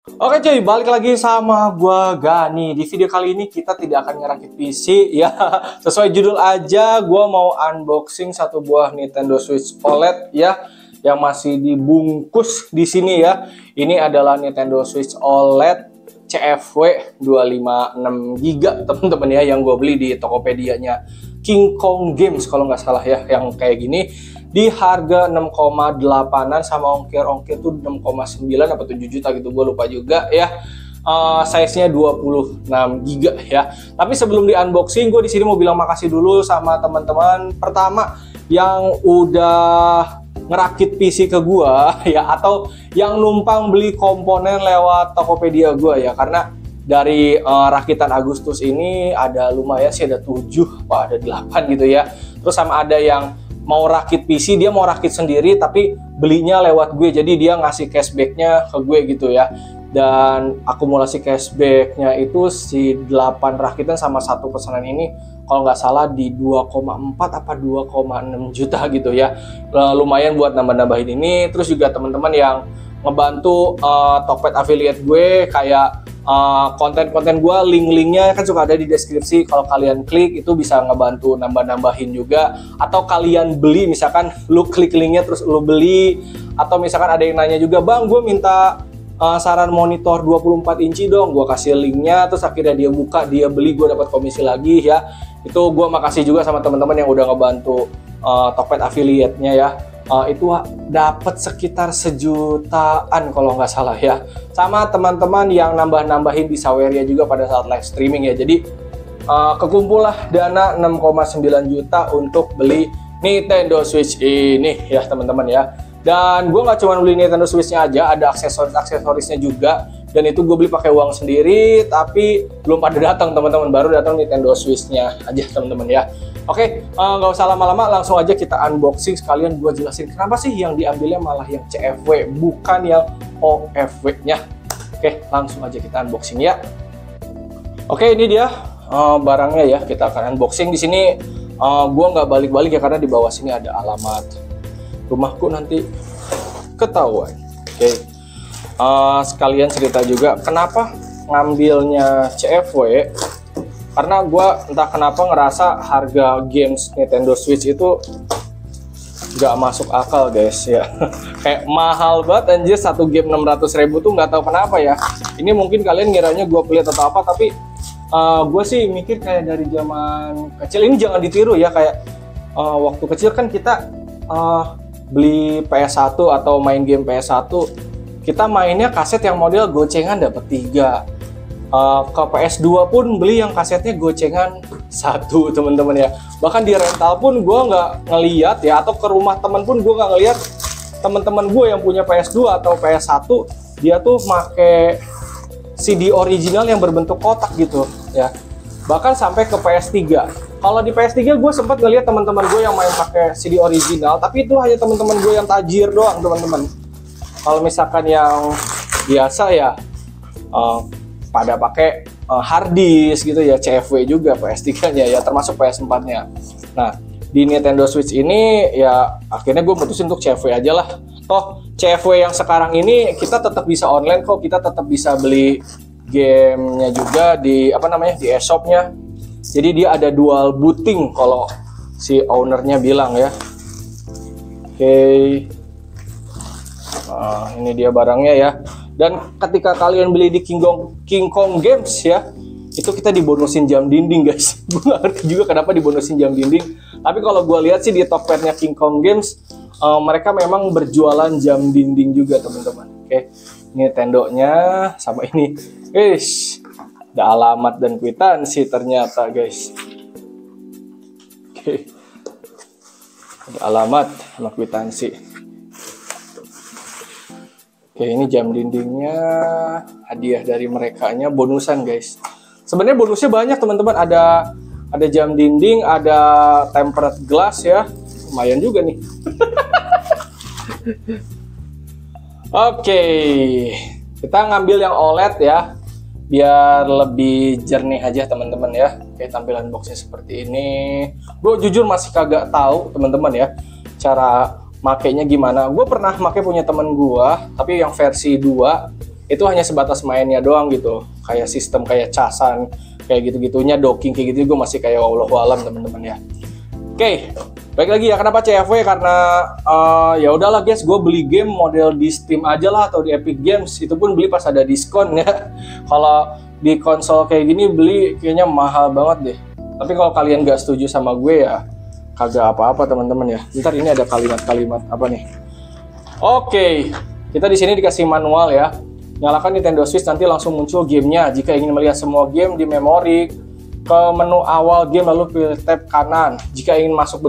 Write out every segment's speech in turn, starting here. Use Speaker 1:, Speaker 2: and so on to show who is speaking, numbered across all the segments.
Speaker 1: Oke cuy, balik lagi sama gua Gani. Di video kali ini kita tidak akan ngerakit PC ya. Sesuai judul aja, gua mau unboxing satu buah Nintendo Switch OLED ya, yang masih dibungkus di sini ya. Ini adalah Nintendo Switch OLED CFW 256GB teman-teman ya, yang gue beli di Tokopedia-nya King Kong Games kalau nggak salah ya, yang kayak gini di harga 6,8an sama ongkir tuh 6,9 atau 7 juta gitu, gue lupa juga ya. Size-nya 26 GB ya. Tapi sebelum di unboxing, gue di sini mau bilang makasih dulu sama teman-teman pertama yang udah ngerakit PC ke gua ya, atau yang numpang beli komponen lewat Tokopedia gua ya. Karena dari rakitan Agustus ini ada lumayan sih, ada 7 apa ada 8 gitu ya. Terus sama ada yang mau rakit PC, dia mau rakit sendiri tapi belinya lewat gue, jadi dia ngasih cashbacknya ke gue gitu ya. Dan akumulasi cashbacknya itu si 8 rakitan sama satu pesanan ini kalau nggak salah di 2,4 apa 2,6 juta gitu ya. Lumayan buat nambah-nambahin ini. Terus juga teman-teman yang ngebantu Tokped affiliate gue, kayak konten-konten gue, link-linknya kan suka ada di deskripsi. Kalau kalian klik itu bisa ngebantu nambah-nambahin juga. Atau kalian beli, misalkan lu klik linknya terus lu beli. Atau misalkan ada yang nanya juga, bang gue minta saran monitor 24 inci dong, gue kasih linknya, terus akhirnya dia buka, dia beli, gue dapat komisi lagi ya. Itu gue makasih juga sama teman-teman yang udah ngebantu Tokped affiliate-nya ya. Itu dapat sekitar 1 jutaan kalau nggak salah ya. Sama teman-teman yang nambah-nambahin di Saweria juga pada saat live streaming ya. Jadi kekumpul lah dana 6,9 juta untuk beli Nintendo Switch ini ya teman-teman ya. Dan gue nggak cuma beli Nintendo Switch-nya aja, ada aksesorisnya juga. Dan itu gue beli pakai uang sendiri, tapi belum pada datang teman-teman, baru datang Nintendo Switch-nya aja teman-teman ya. Oke, nggak usah lama-lama, langsung aja kita unboxing, sekalian gue jelasin kenapa sih yang diambilnya malah yang CFW, bukan yang OFW-nya. Oke, langsung aja kita unboxing ya. Oke, ini dia barangnya ya, kita akan unboxing. Di sini gue nggak balik-balik ya, karena di bawah sini ada alamat rumahku, nanti ketahuan. Oke, sekalian cerita juga kenapa ngambilnya CFW, karena gue entah kenapa ngerasa harga games Nintendo Switch itu nggak masuk akal guys ya. Kayak mahal banget anjir, satu game 600.000 tuh, nggak tahu kenapa ya. Ini mungkin kalian ngiranya gue pelit atau apa, tapi gue sih mikir kayak dari zaman kecil, ini jangan ditiru ya, kayak waktu kecil kan kita beli PS1 atau main game PS1, kita mainnya kaset yang model gocengan dapat 3. Ke PS2 pun beli yang kasetnya gocengan 1 teman-teman ya. Bahkan di rental pun gue nggak ngeliat ya, atau ke rumah temen pun gue nggak ngeliat teman-teman gue yang punya PS2 atau PS1 dia tuh make CD original yang berbentuk kotak gitu ya. Bahkan sampai ke PS3. Kalau di PS3 gue sempat ngeliat teman-teman gue yang main pakai CD original, tapi itu hanya teman-teman gue yang tajir doang teman-teman. Kalau misalkan yang biasa ya pada pakai hard disk gitu ya, CFW juga PS3-nya ya, termasuk PS4-nya. Nah, di Nintendo Switch ini ya akhirnya gue mutusin untuk CFW aja lah. Toh CFW yang sekarang ini kita tetap bisa online kok, kita tetap bisa beli gamenya juga di di eShop-nya. Jadi dia ada dual booting kalau si ownernya bilang ya. Oke. Nah, ini dia barangnya ya. Dan ketika kalian beli di King Kong Games ya, itu kita dibonusin jam dinding guys. Gue gak ngerti juga kenapa dibonusin jam dinding. Tapi kalau gue lihat sih di Tokped-nya King Kong Games, mereka memang berjualan jam dinding juga teman-teman. Oke, ini Nintendo-nya sama ini. Ada alamat dan kwitansi ternyata guys. Oke, ada alamat sama kwitansi. Oke, ini jam dindingnya, hadiah dari merekanya, bonusan guys. Sebenarnya bonusnya banyak teman-teman, ada jam dinding, ada tempered glass ya, lumayan juga nih. Oke, kita ngambil yang OLED ya, biar lebih jernih aja teman-teman ya. Oke, tampilan boxnya seperti ini. Gue jujur masih kagak tahu teman-teman ya cara makainya gimana. Gue pernah pakai punya temen gue, tapi yang versi 2 itu hanya sebatas mainnya doang gitu, kayak sistem kayak casan kayak gitu-gitunya, docking kayak gitu gue masih kayak wallahu alam teman-teman ya. Oke, baik lagi ya, kenapa CFW? Karena ya udahlah guys, gue beli game model di Steam aja lah atau di Epic Games, itu pun beli pas ada diskon ya. Kalau di konsol kayak gini beli kayaknya mahal banget deh. Tapi kalau kalian gak setuju sama gue ya kagak apa-apa teman-teman ya. Ntar ini ada kalimat-kalimat apa nih? Oke, kita di sini dikasih manual ya. Nyalakan Nintendo Switch, nanti langsung muncul gamenya. Jika ingin melihat semua game di memori, ke menu awal game lalu pilih tab kanan. Jika ingin masuk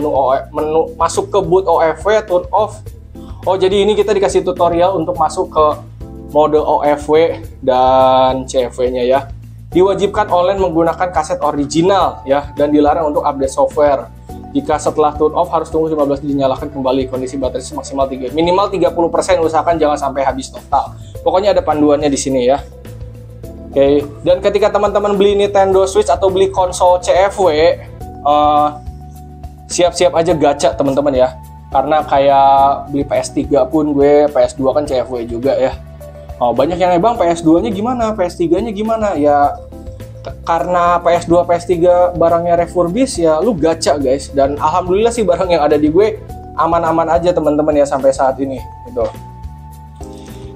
Speaker 1: masuk ke boot OFW, turn off. Oh, jadi ini kita dikasih tutorial untuk masuk ke mode OFW dan CFW-nya ya. Diwajibkan online menggunakan kaset original ya, dan dilarang untuk update software. Jika setelah turn off harus tunggu 15 dinyalakan kembali. Kondisi baterai maksimal minimal 30%, usahakan jangan sampai habis total. Pokoknya ada panduannya di sini ya. Oke, dan ketika teman-teman beli Nintendo Switch atau beli konsol CFW, siap-siap aja gacha teman-teman ya. Karena kayak beli PS3 pun gue, PS2 kan CFW juga ya. Banyak yang bang PS2-nya gimana, PS3-nya gimana? Ya karena PS2, PS3 barangnya refurbish ya lu gacha guys. Dan alhamdulillah sih barang yang ada di gue aman-aman aja teman-teman ya sampai saat ini gitu.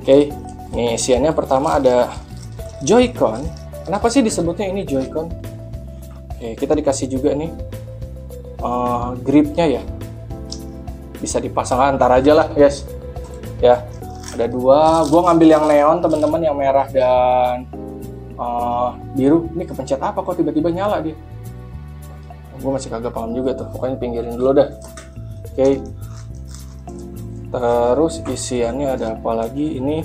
Speaker 1: Oke, nih isiannya pertama ada Joy-Con. Kenapa sih disebutnya ini Joy-Con? Oke, kita dikasih juga nih gripnya ya. Bisa dipasang antar aja lah guys. Ya, ada dua. Gua ngambil yang neon teman-teman, yang merah dan biru. Ini kepencet apa kok tiba-tiba nyala dia? Gue masih kagak paham juga tuh. Pokoknya pinggirin dulu dah. Oke. Terus isiannya ada apa lagi? Ini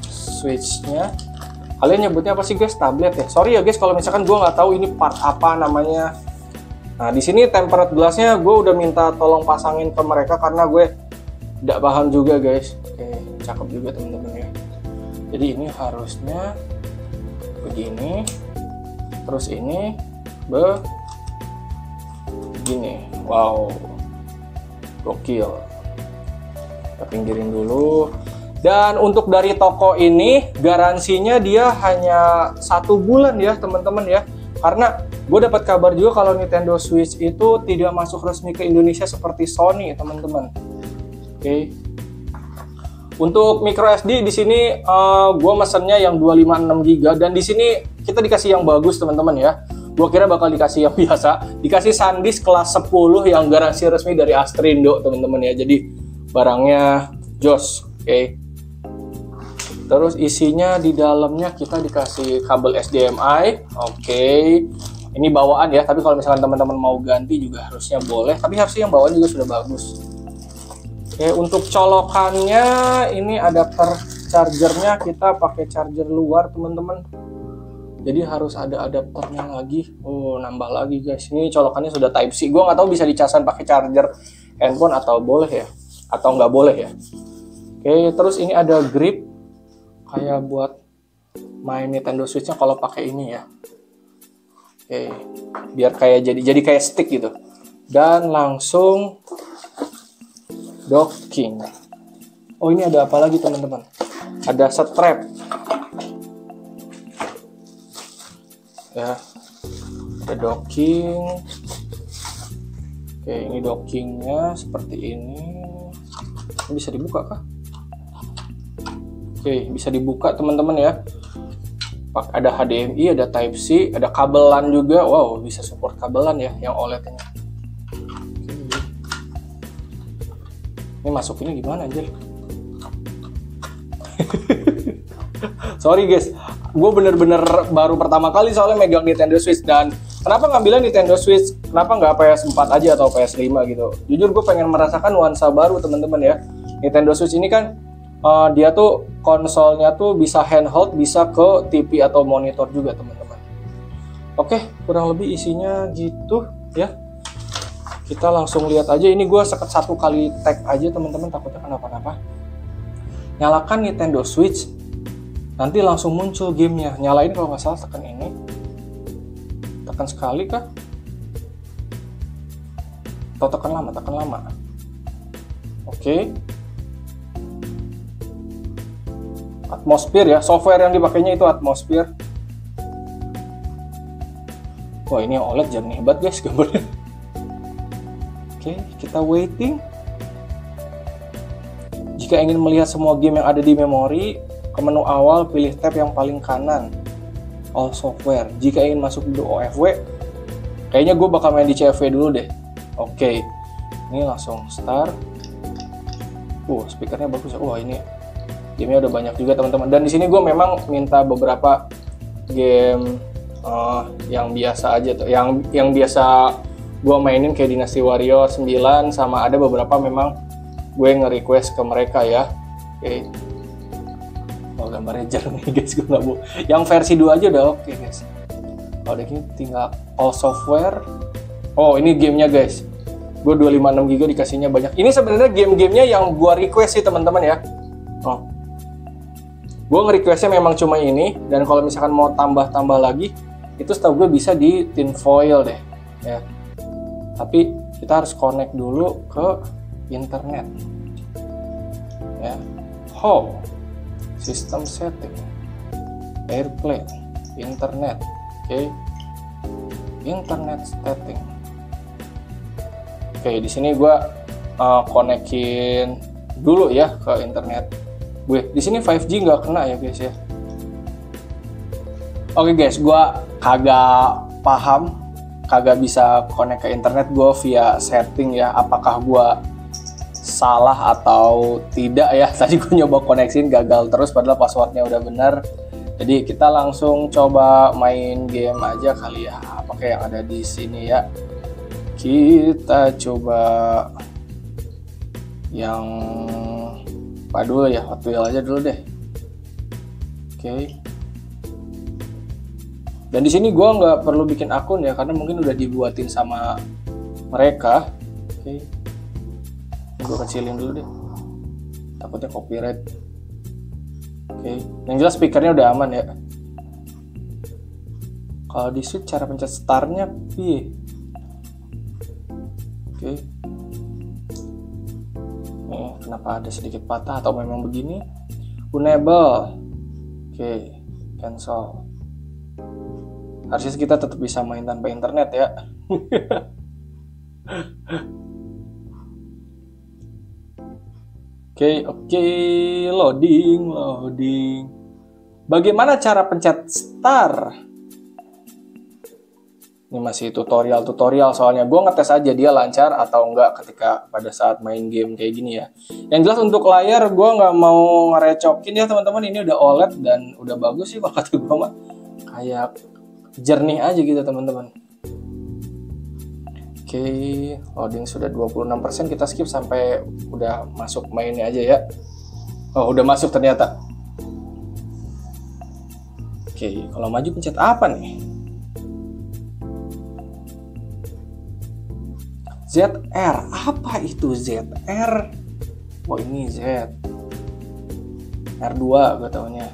Speaker 1: switch-nya. Kalian nyebutnya apa sih guys? Tablet ya. Sorry ya guys kalau misalkan gue nggak tahu ini part apa namanya. Nah di sini tempered glass-nya gue udah minta tolong pasangin ke mereka karena gue tidak paham juga guys. Oke, cakep juga teman-teman ya. Jadi ini harusnya begini, terus ini begini. Wow, gokil. Kita pinggirin dulu. Dan untuk dari toko ini garansinya dia hanya 1 bulan ya teman-teman ya. Karena gue dapat kabar juga kalau Nintendo Switch itu tidak masuk resmi ke Indonesia seperti Sony teman-teman. Oke. Untuk micro SD di sini gue mesennya yang 256 GB dan di sini kita dikasih yang bagus teman-teman ya. Gue kira bakal dikasih yang biasa, dikasih SanDisk kelas 10 yang garansi resmi dari Astrindo teman-teman ya. Jadi barangnya jos, oke. Terus isinya di dalamnya kita dikasih kabel HDMI, oke. Ini bawaan ya, tapi kalau misalkan teman-teman mau ganti juga harusnya boleh. Tapi harusnya yang bawaan juga sudah bagus. Oke, untuk colokannya ini adapter chargernya kita pakai charger luar teman-teman. Jadi harus ada adapternya lagi. Oh, nambah lagi guys. Ini colokannya sudah Type C. Gue nggak tahu bisa dicasan pakai charger handphone atau boleh ya, atau nggak boleh ya. Oke, terus ini ada grip kayak buat main Nintendo Switch-nya kalau pakai ini ya. Oke, biar kayak jadi kayak stick gitu. Dan langsung docking. Oh, ini ada apa lagi teman-teman? Ada strap. Ya. Ada docking. Oke, ini dockingnya seperti ini. Ini bisa dibuka kah? Oke, bisa dibuka teman-teman ya. Ada HDMI, ada Type C, ada kabelan juga. Wow, bisa support kabelan ya yang OLED-nya. Ini masukinnya gimana anjir? Sorry guys, gue bener-bener baru pertama kali soalnya megang Nintendo Switch. Dan kenapa ngambilnya Nintendo Switch? Kenapa nggak PS4 aja atau PS5 gitu? Jujur gue pengen merasakan nuansa baru teman-teman ya. Nintendo Switch ini kan dia tuh konsolnya tuh bisa handheld, bisa ke TV atau monitor juga teman-teman. Oke, kurang lebih isinya gitu ya. Kita langsung lihat aja. Ini gue satu kali tag aja teman-teman, takutnya kenapa-napa. Nyalakan Nintendo Switch, nanti langsung muncul gamenya. Nyalain kalau nggak salah tekan ini, tekan sekali kah? Atau tekan lama? Oke. Atmosphere ya, software yang dipakainya itu Atmosphere. Wah, ini yang OLED jernih hebat guys gambarnya. Oke, kita waiting. Jika ingin melihat semua game yang ada di memori, ke menu awal pilih tab yang paling kanan, All Software. Jika ingin masuk di OFW, kayaknya gue bakal main di CFW dulu deh. Oke, ini langsung start. Speakernya bagus. Wah, ini gamenya udah banyak juga teman-teman. Dan di sini gue memang minta beberapa game yang biasa aja tuh, yang biasa gue mainin kayak Dynasty Warrior 9, sama ada beberapa memang gue nge-request ke mereka ya. Oke. Gambarnya jernih guys, gue nggak mau. Yang versi 2 aja udah oke guys. Kalau udah gini tinggal All Software. Ini gamenya guys. Gue 256 GB dikasihnya banyak. Ini sebenarnya game-gamenya yang gue request sih teman-teman ya. Gue nge-requestnya memang cuma ini, dan kalau misalkan mau tambah-tambah lagi, itu setahu gue bisa di tinfoil deh ya. Tapi kita harus connect dulu ke internet ya. System setting, airplane, internet. Internet setting. Di sini gue konekin dulu ya ke internet gue. Di sini 5G nggak kena ya guys ya. Oke guys, gue kagak bisa connect ke internet gue via setting ya. Apakah gue salah atau tidak ya? Tadi gue nyoba koneksiin gagal terus padahal passwordnya udah bener. Jadi kita langsung coba main game aja kali ya. Apakah yang ada di sini ya? Kita coba yang apa dulu ya? Hot Wheels aja dulu deh. Dan di sini gue nggak perlu bikin akun ya, karena mungkin udah dibuatin sama mereka. Gue kecilin dulu deh, takutnya copyright. Yang jelas speakernya udah aman ya. Kalau di switch cara pencet startnya piye? Nih, kenapa ada sedikit patah atau memang begini? Enable. Cancel. Harusnya kita tetap bisa main tanpa internet ya. Oke, loading. Bagaimana cara pencet start? Ini masih tutorial soalnya gue ngetes aja dia lancar atau enggak ketika pada saat main game kayak gini ya. Yang jelas untuk layar gue nggak mau ngerecokin ya teman-teman. Ini udah OLED dan udah bagus sih kalau kata gue mah. Kayak jernih aja gitu teman-teman. Loading sudah 26%, kita skip sampai udah masuk mainnya aja ya. Udah masuk ternyata. Kalau maju pencet apa nih? ZR, apa itu ZR? Ini Z. R2 gue taunya.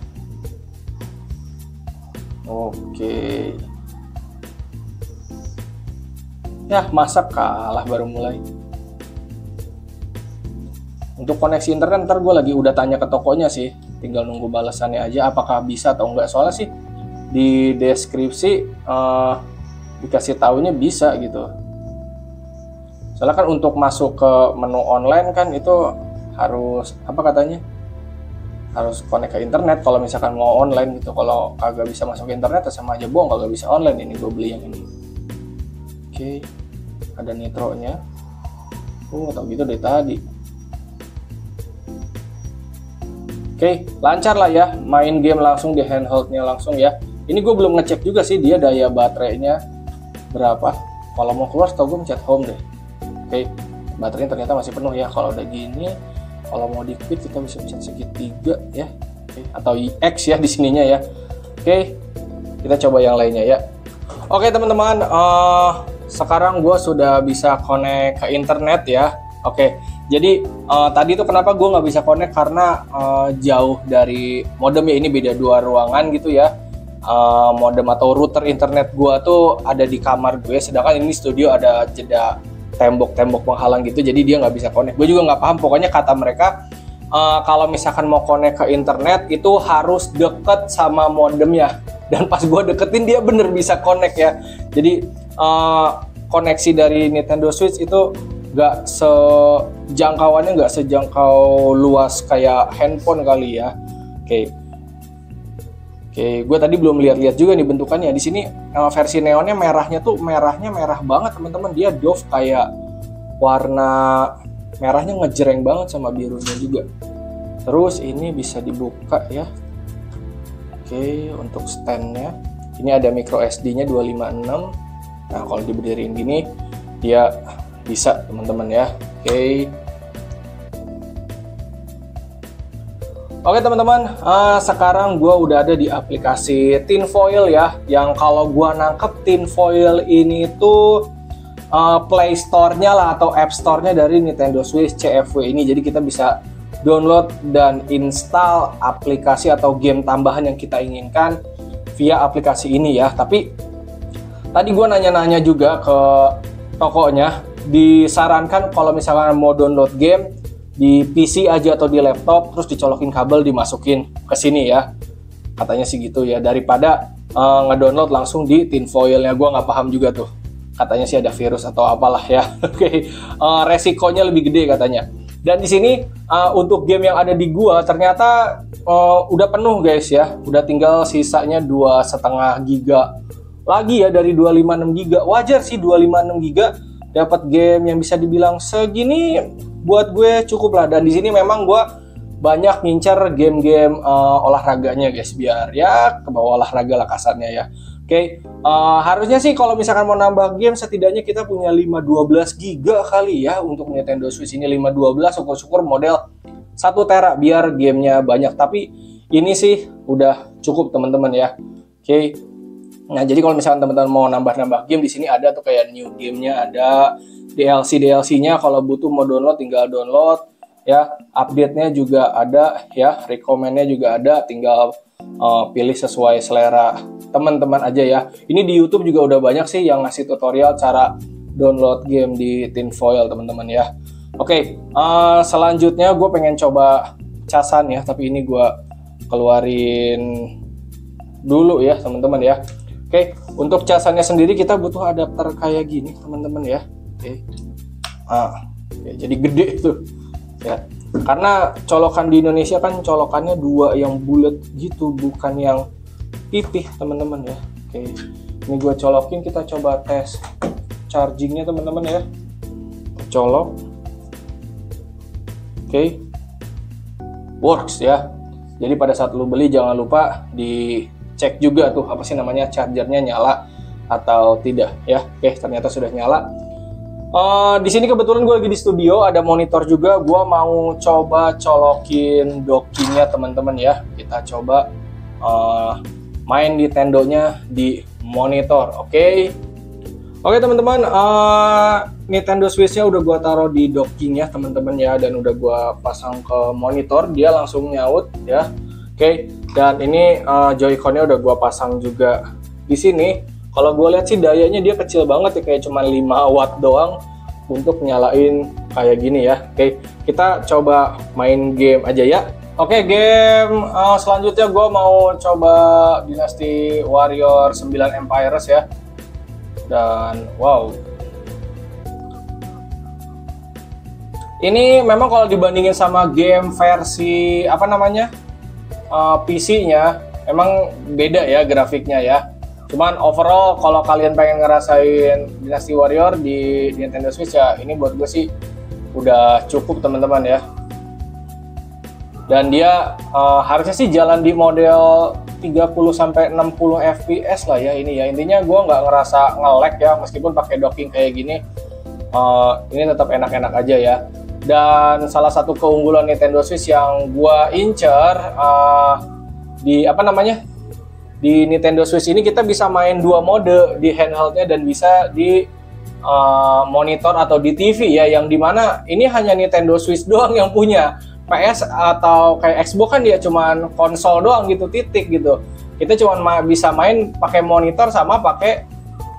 Speaker 1: Ya, masa kalah baru mulai. Untuk koneksi internet ntar gue lagi udah tanya ke tokonya sih. Tinggal nunggu balasannya aja apakah bisa atau enggak. Soalnya sih di deskripsi dikasih taunya bisa gitu. Soalnya kan untuk masuk ke menu online kan itu harus apa katanya? Harus connect ke internet kalau misalkan mau online gitu. Kalau kagak bisa masuk ke internet sama aja bohong, kagak bisa online. Ini gue beli yang ini. Ada nitronya. Tau gitu dari tadi. Lancar lah ya. Main game langsung di handheldnya langsung ya. Ini gue belum ngecek juga sih dia daya baterainya berapa. Kalau mau keluar tau gue mencet home deh. Baterainya ternyata masih penuh ya. Kalau udah gini, kalau mau di quit kita bisa pencet segitiga ya. Atau X ya di sininya ya. Kita coba yang lainnya ya. Teman-teman, sekarang gue sudah bisa connect ke internet ya. Jadi tadi itu kenapa gue nggak bisa connect karena jauh dari modem ya. Ini beda 2 ruangan gitu ya. Modem atau router internet gue tuh ada di kamar gue, sedangkan ini studio ada jeda tembok-tembok penghalang gitu, jadi dia nggak bisa connect. Gue juga nggak paham, pokoknya kata mereka kalau misalkan mau connect ke internet itu harus deket sama modemnya. Dan pas gue deketin dia bener bisa connect ya. Jadi koneksi dari Nintendo Switch itu jangkauannya nggak sejangkau luas kayak handphone kali ya. Oke, gue tadi belum lihat-lihat juga nih bentukannya. Di sini versi neonnya merahnya merah banget teman-teman. Dia doff kayak warna merahnya ngejreng banget sama birunya juga. Terus ini bisa dibuka ya. Oke, untuk standnya ini ada micro SD-nya 256. Nah, kalau diberdiriin gini dia bisa teman-teman ya. Oke teman-teman, sekarang gue udah ada di aplikasi Tinfoil ya. Yang kalau gue nangkep Tinfoil ini tuh Play Store-nya lah atau App Store-nya dari Nintendo Switch CFW ini. Jadi kita bisa download dan install aplikasi atau game tambahan yang kita inginkan via aplikasi ini ya. Tapi tadi gue nanya-nanya juga ke tokonya, disarankan kalau misalkan mau download game di PC aja atau di laptop, terus dicolokin kabel dimasukin ke sini ya. Katanya sih gitu ya, daripada ngedownload langsung di Tinfoil-nya. Gue nggak paham juga tuh. Katanya sih ada virus atau apalah ya. Resikonya lebih gede katanya. Dan di sini untuk game yang ada di gua ternyata udah penuh guys ya. Udah tinggal sisanya 2,5 giga lagi ya dari 256 giga. Wajar sih 256 giga dapat game yang bisa dibilang segini, buat gue cukup lah. Dan di sini memang gue banyak ngincer game-game olahraganya guys, biar ya ke bawah olahraga lah kasarnya ya. Harusnya sih kalau misalkan mau nambah game setidaknya kita punya 512 giga kali ya untuk Nintendo Switch ini. 512 syukur-syukur model 1 tera biar gamenya banyak, tapi ini sih udah cukup teman-teman ya. Nah, jadi kalau misalkan teman-teman mau nambah-nambah game di sini ada tuh kayak new game-nya, ada DLC-nya, kalau butuh mau download tinggal download ya. Update-nya juga ada ya, recommend-nya juga ada, tinggal pilih sesuai selera teman-teman aja ya. Ini di YouTube juga udah banyak sih yang ngasih tutorial cara download game di Tinfoil teman-teman ya. Selanjutnya gue pengen coba casan ya, tapi ini gue keluarin dulu ya teman-teman ya. Untuk casannya sendiri kita butuh adapter kayak gini teman-teman ya. Jadi gede tuh ya, karena colokan di Indonesia kan colokannya 2 yang bulat gitu, bukan yang pipih teman-teman ya. Ini gue colokin, kita coba tes chargingnya teman-teman ya. Colok, works ya. Jadi pada saat lu beli jangan lupa dicek juga tuh apa sih namanya, chargernya nyala atau tidak ya. Ternyata sudah nyala. Di sini kebetulan gue lagi di studio, ada monitor juga. Gue mau coba colokin dockingnya teman-teman ya. Kita coba main Nintendo-nya di monitor. Oke teman-teman, Nintendo Switch-nya udah gue taruh di dockingnya teman-teman ya, dan udah gue pasang ke monitor, dia langsung nyaut ya. Dan ini Joy-Con-nya udah gue pasang juga di sini. Kalau gue lihat sih dayanya dia kecil banget ya, kayak cuma 5 watt doang untuk nyalain kayak gini ya. Kita coba main game aja ya. Game selanjutnya gue mau coba Dynasty Warrior 9 Empires ya. Dan wow, ini memang kalau dibandingin sama game versi apa namanya PC-nya emang beda ya grafiknya ya. Cuman overall kalau kalian pengen ngerasain Dynasty Warrior di Nintendo Switch ya, ini buat gue sih udah cukup teman-teman ya. Dan dia harusnya sih jalan di model 30-60 fps lah ya ini ya. Intinya gue nggak ngerasa nge-lag ya, meskipun pakai docking kayak gini. Ini tetap enak-enak aja ya. Dan salah satu keunggulan Nintendo Switch yang gue incer di apa namanya, di Nintendo Switch ini kita bisa main 2 mode di handheldnya dan bisa di monitor atau di TV ya, yang dimana ini hanya Nintendo Switch doang yang punya. PS atau kayak Xbox kan dia cuman konsol doang gitu, titik gitu. Kita cuman bisa main pakai monitor sama pakai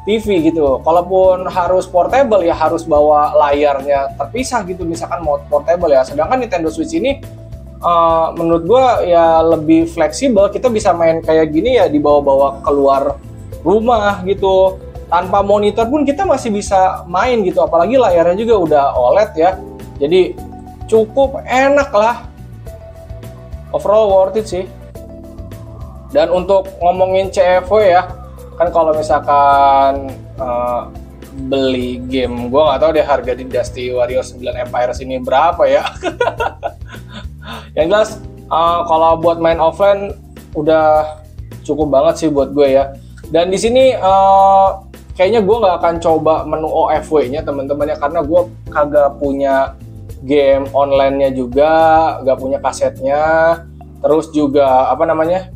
Speaker 1: TV gitu. Kalaupun harus portable ya harus bawa layarnya terpisah gitu, misalkan mode portable ya. Sedangkan Nintendo Switch ini menurut gua ya lebih fleksibel. Kita bisa main kayak gini ya dibawa-bawa keluar rumah gitu. Tanpa monitor pun kita masih bisa main gitu. Apalagi layarnya juga udah OLED ya. Jadi cukup enak lah. Overall worth it sih. Dan untuk ngomongin CFW ya, kan kalau misalkan beli game, gue nggak tahu deh harga di Dynasty Warriors 9 Empires ini berapa ya. Yang jelas kalau buat main offline udah cukup banget sih buat gue ya. Dan di sini kayaknya gue nggak akan coba menu OFW-nya teman-teman ya, karena gue kagak punya game online-nya juga, nggak punya kasetnya, terus juga apa namanya,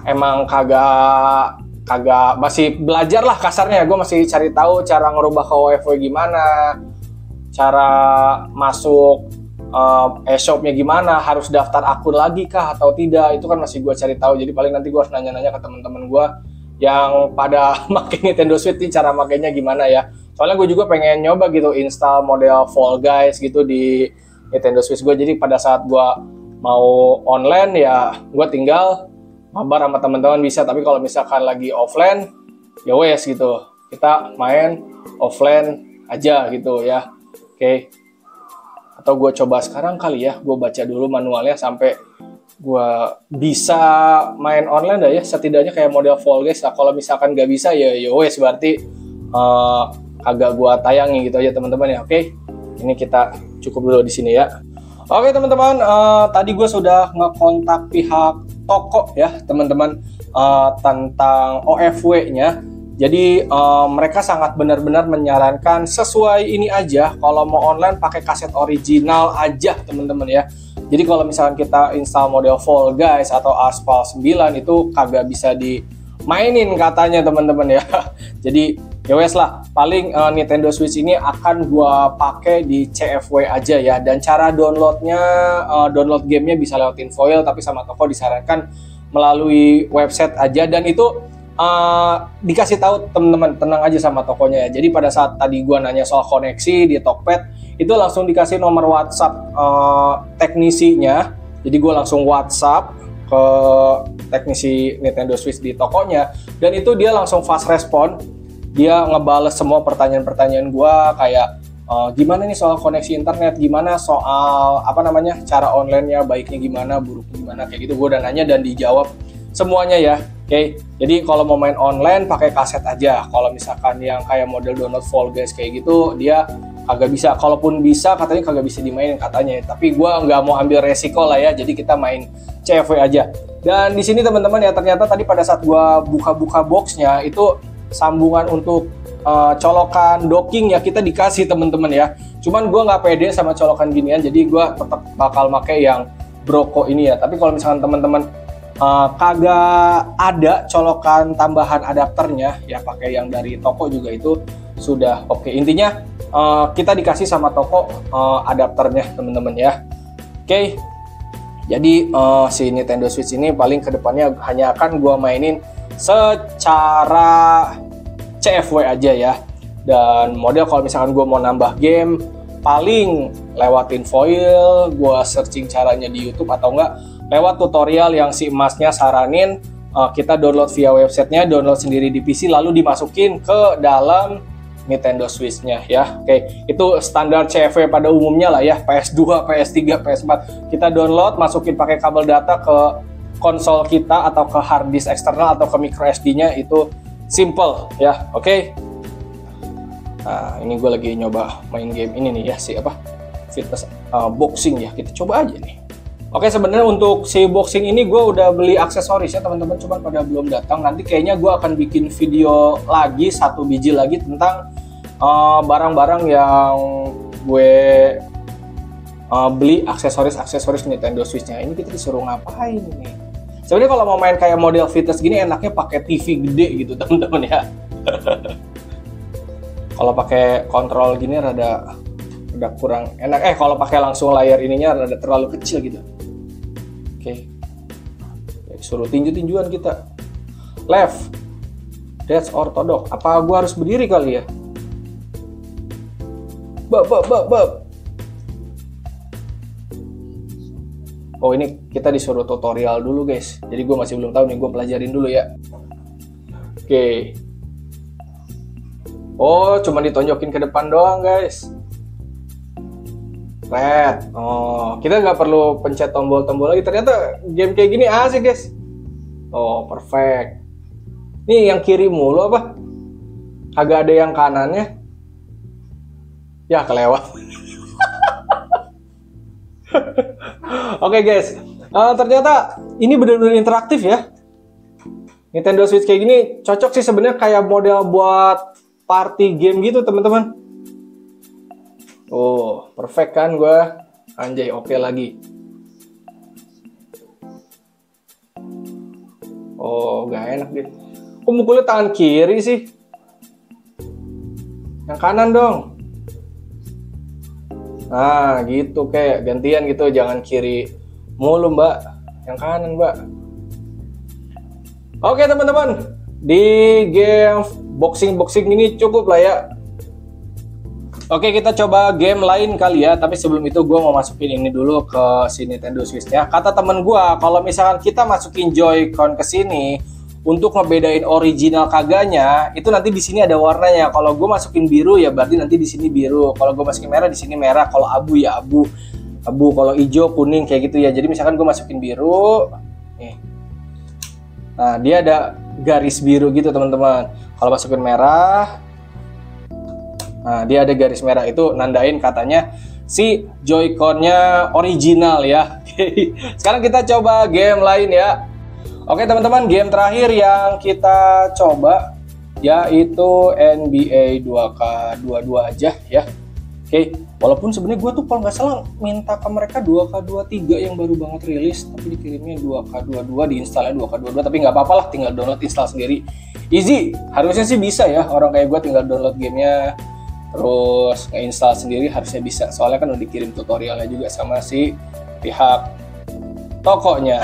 Speaker 1: emang kagak masih belajar lah kasarnya. Gue masih cari tahu cara ngerubah ke OFW gimana, cara masuk e-shopnya gimana, harus daftar akun lagi kah atau tidak, itu kan masih gue cari tahu. Jadi paling nanti gue harus nanya-nanya ke teman-teman gue yang pada pakai Nintendo Switch ini cara makainya gimana ya. Soalnya gue juga pengen nyoba gitu install model Fall Guys gitu di Nintendo Switch gue. Jadi pada saat gue mau online ya gue tinggal mabar sama teman-teman bisa. Tapi kalau misalkan lagi offline ya wes gitu, kita main offline aja gitu ya. Oke. Atau gue coba sekarang kali ya, gue baca dulu manualnya sampai gue bisa main online dah ya, setidaknya kayak model Fall Guys lah. Kalau misalkan nggak bisa ya wes berarti agak gue tayangi gitu aja teman-teman ya. Oke, ini kita cukup dulu di sini ya. Oke teman-teman, tadi gue sudah ngekontak pihak toko ya teman-teman tentang OFW-nya. Jadi mereka sangat benar-benar menyarankan sesuai ini aja, kalau mau online pakai kaset original aja teman-teman ya. Jadi kalau misalkan kita install model Fall Guys atau Asphalt 9 itu kagak bisa dimainin katanya teman-teman ya. Jadi ya wes lah, paling Nintendo Switch ini akan gua pakai di CFW aja ya. Dan cara downloadnya, download gamenya bisa lewat Infoil, tapi sama toko disarankan melalui website aja. Dan itu dikasih tahu teman-teman, tenang aja sama tokonya ya. Jadi pada saat tadi gua nanya soal koneksi di Tokped, itu langsung dikasih nomor WhatsApp teknisinya. Jadi gua langsung WhatsApp ke teknisi Nintendo Switch di tokonya, dan itu dia langsung fast respon. Dia ngebales semua pertanyaan-pertanyaan gua, kayak gimana nih soal koneksi internet, gimana soal apa namanya cara online-nya, baiknya gimana, buruknya gimana, kayak gitu. Gua udah nanya dan dijawab semuanya ya. Oke, jadi kalau mau main online pakai kaset aja. Kalau misalkan yang kayak model download Fall Guys kayak gitu, dia kagak bisa. Kalaupun bisa, katanya kagak bisa dimainin katanya. Tapi gue nggak mau ambil resiko lah ya. Jadi kita main CFW aja. Dan di sini teman-teman ya, ternyata tadi pada saat gue buka-buka boxnya itu sambungan untuk colokan docking ya kita dikasih teman-teman ya. Cuman gue nggak pede sama colokan ginian, jadi gue tetap bakal pakai yang Broco ini ya. Tapi kalau misalkan teman-teman kagak ada colokan tambahan adapternya ya, pakai yang dari toko juga itu sudah oke. Intinya kita dikasih sama toko adapternya teman-teman ya. Oke, jadi si Nintendo Switch ini paling kedepannya hanya akan gua mainin secara CFW aja ya. Dan model kalau misalkan gua mau nambah game, paling lewatin foil, gua searching caranya di YouTube atau enggak lewat tutorial yang si emasnya saranin. Kita download via websitenya, download sendiri di PC, lalu dimasukin ke dalam Nintendo Switch-nya ya. Oke, itu standar CFW pada umumnya lah ya, PS2, PS3, PS4. Kita download, masukin pakai kabel data ke konsol kita atau ke hard disk eksternal atau ke micro SD-nya, itu simple ya. Oke. Nah, ini gue lagi nyoba main game ini nih ya, si apa? Fitness boxing ya. Kita coba aja nih. Oke, sebenarnya untuk si boxing ini gue udah beli aksesoris ya teman-teman, cuman pada belum datang. Nanti kayaknya gue akan bikin video lagi, 1 biji lagi tentang barang-barang yang gue beli, aksesoris Nintendo Switch-nya. Ini kita disuruh ngapain nih? Sebenarnya kalau mau main kayak model fitness gini enaknya pakai TV gede gitu teman-teman ya. Kalau pakai kontrol gini rada kurang enak. Kalau pakai langsung layar ininya rada terlalu kecil gitu. Oke. Suruh tinju-tinjuan kita. Left. That's orthodox. Apa gua harus berdiri kali ya? Bab. Oh ini kita disuruh tutorial dulu guys. Jadi gue masih belum tahu nih, gue pelajarin dulu ya. Oke. Oh cuma ditonjokin ke depan doang guys. Red. Oh kita nggak perlu pencet tombol-tombol lagi. Ternyata game kayak gini asik guys. Oh perfect. Nih yang kiri mulu apa? Agak ada yang kanannya. Ya kelewat. Oke guys, ternyata ini benar-benar interaktif ya. Nintendo Switch kayak gini cocok sih sebenarnya, kayak model buat party game gitu teman-teman. Oh perfect kan gue. Anjay oke lagi. Oh gak enak gitu. Kok mukulnya tangan kiri sih? Yang kanan dong. Nah gitu, kayak gantian gitu, jangan kiri mulu mbak, yang kanan mbak. Oke teman-teman, di game boxing ini cukup lah ya. Oke kita coba game lain kali ya, tapi sebelum itu gue mau masukin ini dulu ke si Nintendo Switch ya. Kata temen gue kalau misalkan kita masukin Joy-Con ke sini untuk ngebedain original kagaknya, itu nanti di sini ada warnanya. Kalau gue masukin biru ya berarti nanti di sini biru. Kalau gue masukin merah di sini merah. Kalau abu ya abu. Kalau hijau kuning kayak gitu ya. Jadi misalkan gue masukin biru, nih. Nah dia ada garis biru gitu teman-teman. Kalau masukin merah, nah dia ada garis merah, itu nandain katanya si Joy-Con-nya original ya. Sekarang kita coba game lain ya. Oke teman-teman, game terakhir yang kita coba yaitu NBA 2K22 aja ya. Oke, walaupun sebenarnya gue tuh kalau nggak salah minta ke mereka 2K23 yang baru banget rilis, tapi dikirimnya 2K22, diinstalnya 2K22, tapi nggak apa-apa lah, tinggal download install sendiri. Easy, harusnya sih bisa ya, orang kayak gue tinggal download gamenya terus nge-install sendiri harusnya bisa, soalnya kan udah dikirim tutorialnya juga sama si pihak tokonya.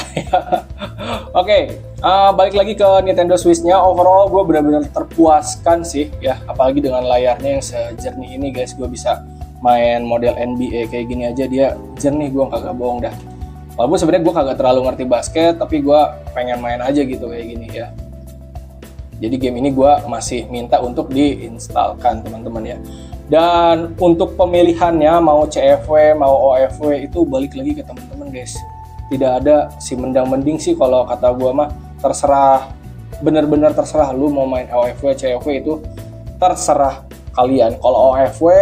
Speaker 1: Oke, balik lagi ke Nintendo Switch-nya. Overall gue benar-benar terpuaskan sih ya, apalagi dengan layarnya yang sejernih ini guys. Gue bisa main model NBA kayak gini aja dia jernih, gue kagak bohong dah. Walaupun sebenarnya gue kagak terlalu ngerti basket, tapi gue pengen main aja gitu kayak gini ya. Jadi game ini gue masih minta untuk diinstalkan teman-teman ya. Dan untuk pemilihannya mau CFW mau OFW itu balik lagi ke teman-teman guys. Tidak ada si mendang-mending sih kalau kata gue mah, terserah, bener-bener terserah lu mau main OFW, CFW itu terserah kalian. Kalau OFW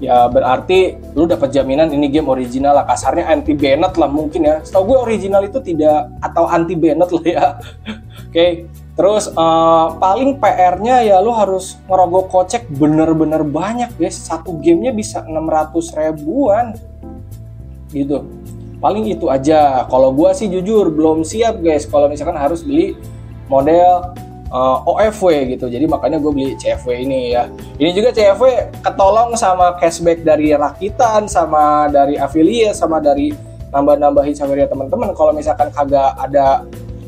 Speaker 1: ya berarti lu dapat jaminan ini game original lah, kasarnya anti banned lah mungkin ya. Setahu gue original itu tidak, atau anti banned lah ya. Oke. Terus paling PR-nya ya lu harus ngerogoh kocek bener-bener banyak guys. Satu gamenya bisa 600 ribuan gitu. Paling itu aja. Kalau gua sih jujur belum siap guys kalau misalkan harus beli model OFW gitu. Jadi makanya gue beli CFW ini ya. Ini juga CFW ketolong sama cashback dari rakitan, sama dari affiliate, sama dari nambah-nambahin sama dari teman-teman. Kalau misalkan kagak ada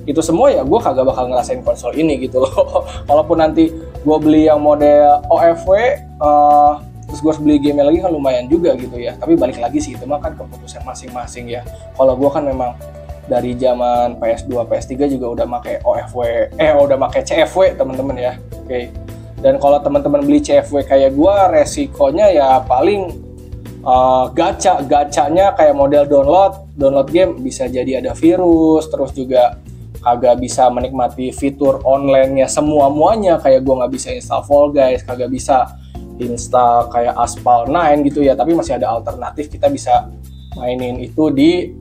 Speaker 1: itu semua ya gue kagak bakal ngerasain konsol ini gitu loh. Walaupun nanti gue beli yang model OFW, terus gue harus beli game lagi kan lumayan juga gitu ya. Tapi balik lagi sih itu mah kan keputusan masing-masing ya. Kalau gue kan memang dari zaman PS2, PS3 juga udah pakai OFW, udah pakai CFW teman-teman ya. Oke. Dan kalau teman-teman beli CFW kayak gue, resikonya ya paling gacanya kayak model download game bisa jadi ada virus, terus juga kagak bisa menikmati fitur online-nya semuanya, kayak gue nggak bisa install Fall Guys, kagak bisa install kayak Asphalt 9 gitu ya. Tapi masih ada alternatif, kita bisa mainin itu di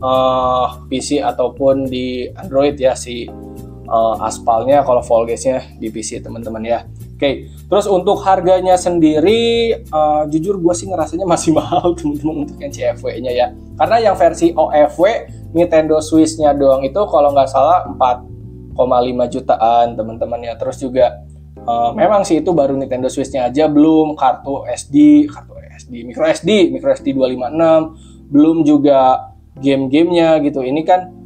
Speaker 1: PC ataupun di Android ya, si Asphalt-nya. Kalau Fall Guys-nya di PC teman-teman ya. Oke, terus untuk harganya sendiri jujur gue sih ngerasanya masih mahal teman-teman untuk yang CFW-nya ya. Karena yang versi OFW Nintendo Switch-nya doang itu kalau nggak salah 4,5 jutaan teman-teman ya. Terus juga memang sih itu baru Nintendo Switch-nya aja, belum kartu SD, micro SD 256, belum juga game-gamenya gitu. Ini kan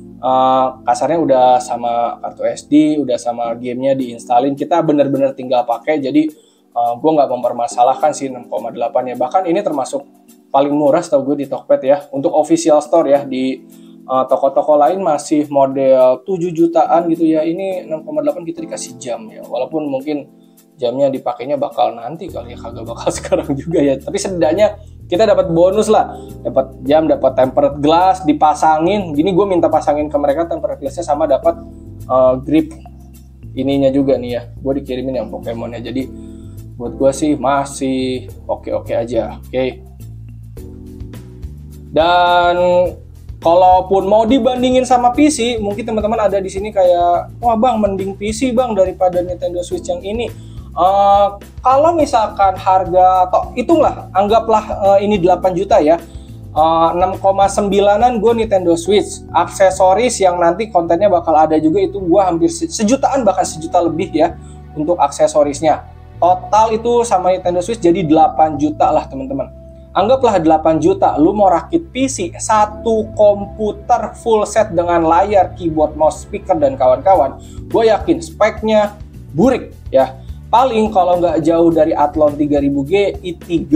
Speaker 1: kasarnya udah sama kartu SD, udah sama gamenya diinstalin, kita bener-bener tinggal pakai. Jadi gue nggak mempermasalahkan sih 6,8 ya. Bahkan ini termasuk paling murah setahu gue di Tokped ya, untuk official store ya di Toko-toko lain masih model 7 jutaan gitu ya. Ini 6,8 kita dikasih jam ya. Walaupun mungkin jamnya dipakainya bakal nanti kali ya, kagak bakal sekarang juga ya. Tapi setidaknya kita dapat bonus lah. Dapat jam, dapat tempered glass, dipasangin. Gini gue minta pasangin ke mereka tempered glassnya, sama dapat grip ininya juga nih ya. Gue dikirimin yang Pokemonnya. Jadi buat gue sih masih oke-oke aja. Oke. Dan kalaupun mau dibandingin sama PC, mungkin teman-teman ada di sini kayak, wah bang, mending PC bang daripada Nintendo Switch yang ini. Kalau misalkan harga, atau hitunglah, anggaplah ini 8 juta ya, 6,9an gue Nintendo Switch. Aksesoris yang nanti kontennya bakal ada juga itu gue hampir sejutaan, bahkan sejuta lebih ya untuk aksesorisnya. Total itu sama Nintendo Switch jadi 8 juta lah teman-teman. Anggaplah 8 juta, lu mau rakit PC, satu komputer full set dengan layar, keyboard, mouse, speaker, dan kawan-kawan. Gue yakin speknya burik ya. Paling kalau nggak jauh dari Athlon 3000G, i3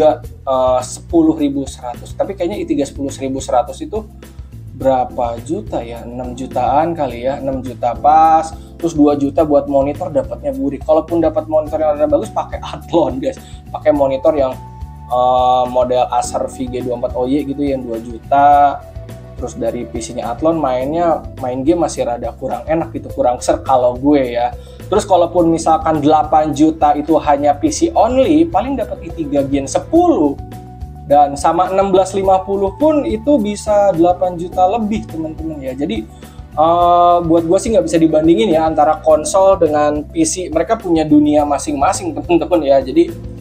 Speaker 1: 10100. Tapi kayaknya i3 10100 itu berapa juta ya? 6 jutaan kali ya, 6 juta pas. Terus 2 juta buat monitor, dapatnya burik. Kalaupun dapat monitor yang rada bagus, pakai Athlon guys. Pakai monitor yang model Acer VG24OY gitu yang 2 juta. Terus dari PC-nya Athlon main game masih rada kurang enak gitu, kurang ser kalau gue ya. Terus kalaupun misalkan 8 juta itu hanya PC only, paling dapat i3 Gen 10. Dan sama 1650 pun itu bisa 8 juta lebih teman-teman ya. Jadi buat gue sih nggak bisa dibandingin ya antara konsol dengan PC. Mereka punya dunia masing-masing teman-teman ya. Jadi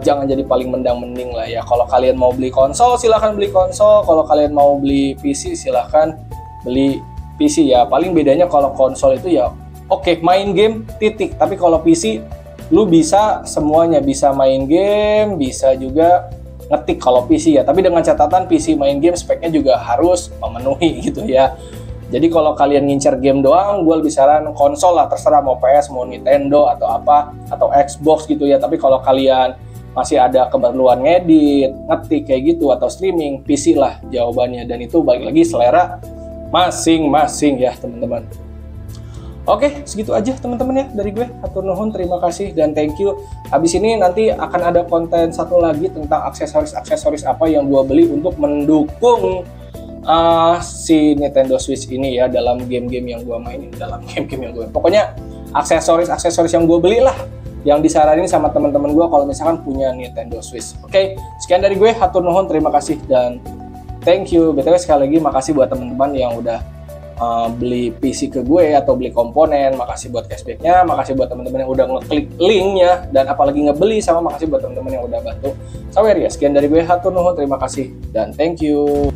Speaker 1: jangan jadi paling mendang-mending lah ya. Kalau kalian mau beli konsol, silahkan beli konsol. Kalau kalian mau beli PC, silahkan beli PC ya. Paling bedanya kalau konsol itu ya oke, main game titik. Tapi kalau PC, lu bisa semuanya. Bisa main game, bisa juga ngetik kalau PC ya. Tapi dengan catatan PC main game speknya juga harus memenuhi gitu ya. Jadi kalau kalian ngincer game doang, gue lebih saran konsol lah, terserah mau PS, mau Nintendo, atau apa, atau Xbox gitu ya. Tapi kalau kalian masih ada keperluan ngedit, ngetik kayak gitu, atau streaming, PC lah jawabannya. Dan itu balik lagi selera masing-masing ya teman-teman. Oke, segitu aja teman-teman ya dari gue. Hatur nuhun, terima kasih, dan thank you. Habis ini nanti akan ada konten satu lagi tentang aksesoris-aksesoris apa yang gue beli untuk mendukung si Nintendo Switch ini ya, dalam game-game yang gue mainin, pokoknya aksesoris yang gue beli lah, yang disaranin sama teman-teman gue kalau misalkan punya Nintendo Switch. Oke, sekian dari gue, hatur nuhun, terima kasih, dan thank you. BTW sekali lagi makasih buat teman-teman yang udah beli PC ke gue atau beli komponen, makasih buat cashbacknya, makasih buat teman-teman yang udah ngeklik linknya, dan apalagi ngebeli, sama makasih buat teman-teman yang udah bantu sawer ya. Sekian dari gue, hatur nuhun, terima kasih, dan thank you.